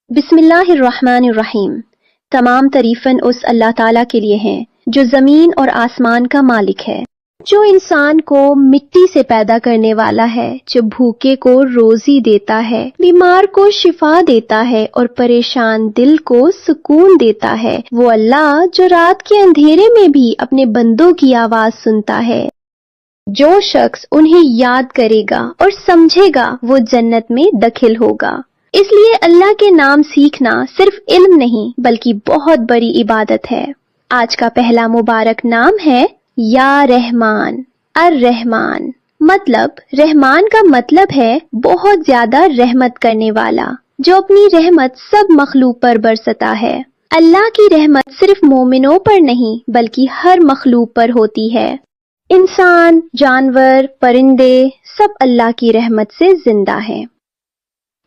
बिस्मिल्लाहिर्रहमानिर्रहीम। तमाम तारीफन उस अल्लाह ताला के लिए हैं जो ज़मीन और आसमान का मालिक है, जो इंसान को मिट्टी से पैदा करने वाला है, जो भूखे को रोजी देता है, बीमार को शिफा देता है और परेशान दिल को सुकून देता है। वो अल्लाह जो रात के अंधेरे में भी अपने बंदों की आवाज सुनता है। जो शख्स उन्हें याद करेगा और समझेगा वो जन्नत में दाखिल होगा। इसलिए अल्लाह के नाम सीखना सिर्फ इल्म नहीं बल्कि बहुत बड़ी इबादत है। आज का पहला मुबारक नाम है या रहमान। अर्रहमान मतलब, रहमान का मतलब है बहुत ज्यादा रहमत करने वाला, जो अपनी रहमत सब मखलूक पर बरसता है। अल्लाह की रहमत सिर्फ मोमिनों पर नहीं बल्कि हर मखलूक पर होती है। इंसान, जानवर, परिंदे सब अल्लाह की रहमत से जिंदा हैं।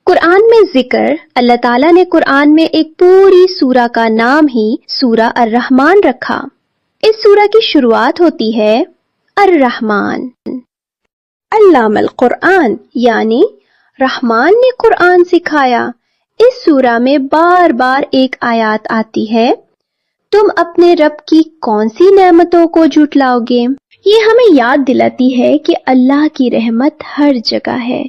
कुरान में जिक्र, अल्लाह ताला ने कुरान में एक पूरी सूरा का नाम ही सूरा अर्रहमान रखा। इस सूरा की शुरुआत होती है अर्रहमान। अल्लामल कुरान यानी रहमान ने कुरान सिखाया। इस सूरा में बार बार एक आयत आती है, तुम अपने रब की कौन सी नेमतों को झुटलाओगे। ये हमें याद दिलाती है कि अल्लाह की रहमत हर जगह है।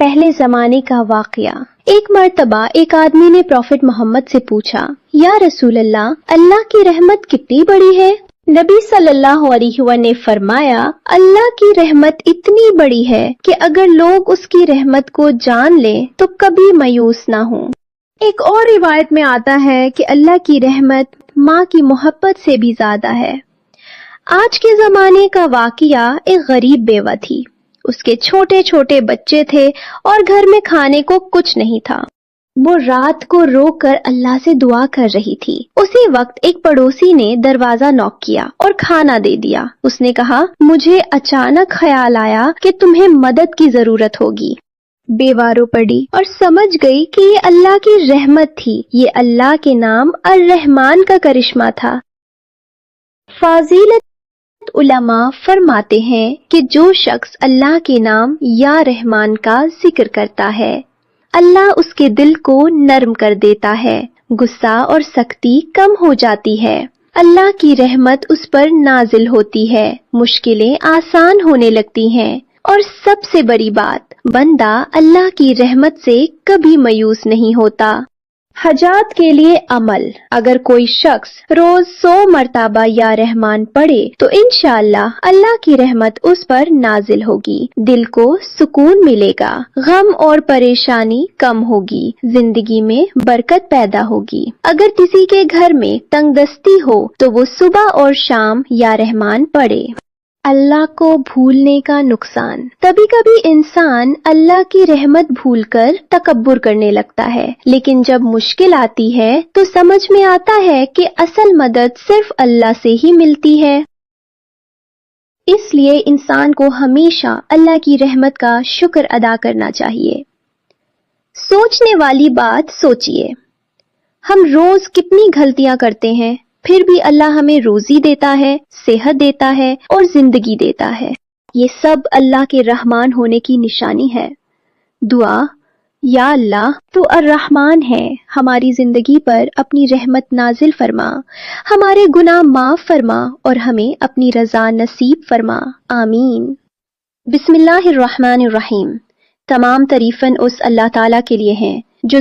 पहले जमाने का वाकया। एक मर्तबा एक आदमी ने प्रॉफिट मोहम्मद से पूछा, या रसूल अल्लाह, अल्लाह की रहमत कितनी बड़ी है। नबी सल्लल्लाहु अलैहि वसल्लम ने फरमाया, अल्लाह की रहमत इतनी बड़ी है कि अगर लोग उसकी रहमत को जान लें तो कभी मायूस ना हो। एक और रिवायत में आता है कि अल्लाह की रहमत माँ की मोहब्बत से भी ज्यादा है। आज के जमाने का वाकया, एक गरीब बेवा थी। उसके छोटे छोटे बच्चे थे और घर में खाने को कुछ नहीं था। वो रात को रोकर अल्लाह से दुआ कर रही थी। उसी वक्त एक पड़ोसी ने दरवाजा नॉक किया और खाना दे दिया। उसने कहा, मुझे अचानक ख्याल आया कि तुम्हें मदद की जरूरत होगी। बेवा रो पड़ी और समझ गई कि ये अल्लाह की रहमत थी। ये अल्लाह के नाम अर्रहमान का करिश्मा था। फाजिलत उलमा फरमाते हैं कि जो शख्स अल्लाह के नाम या रहमान का जिक्र करता है, अल्लाह उसके दिल को नर्म कर देता है, गुस्सा और सख्ती कम हो जाती है, अल्लाह की रहमत उस पर नाजिल होती है, मुश्किलें आसान होने लगती हैं और सबसे बड़ी बात, बंदा अल्लाह की रहमत से कभी मायूस नहीं होता। हजात के लिए अमल। अगर कोई शख्स रोज 100 मर्तबा या रहमान पढ़े तो इंशाअल्लाह अल्लाह की रहमत उस पर नाजिल होगी, दिल को सुकून मिलेगा, गम और परेशानी कम होगी, जिंदगी में बरकत पैदा होगी। अगर किसी के घर में तंगदस्ती हो तो वो सुबह और शाम या रहमान पढ़े। अल्लाह को भूलने का नुकसान। कभी कभी इंसान अल्लाह की रहमत भूलकर तकब्बुर करने लगता है, लेकिन जब मुश्किल आती है तो समझ में आता है कि असल मदद सिर्फ अल्लाह से ही मिलती है। इसलिए इंसान को हमेशा अल्लाह की रहमत का शुक्र अदा करना चाहिए। सोचने वाली बात सोचिए, हम रोज कितनी गलतियां करते हैं, फिर भी अल्लाह हमें रोजी देता है, सेहत देता है और जिंदगी देता है। ये सब अल्लाह के रहमान होने की निशानी है। दुआ, या अल्लाह तू अर्रहमान है, हमारी जिंदगी पर अपनी रहमत नाजिल फरमा, हमारे गुनाह माफ फरमा और हमें अपनी रजा नसीब फरमा। आमीन। बिस्मिल्लाहिर्रहमानिर्रहीम। तमाम तारीफन उस अल्लाह ताला के लिए हैं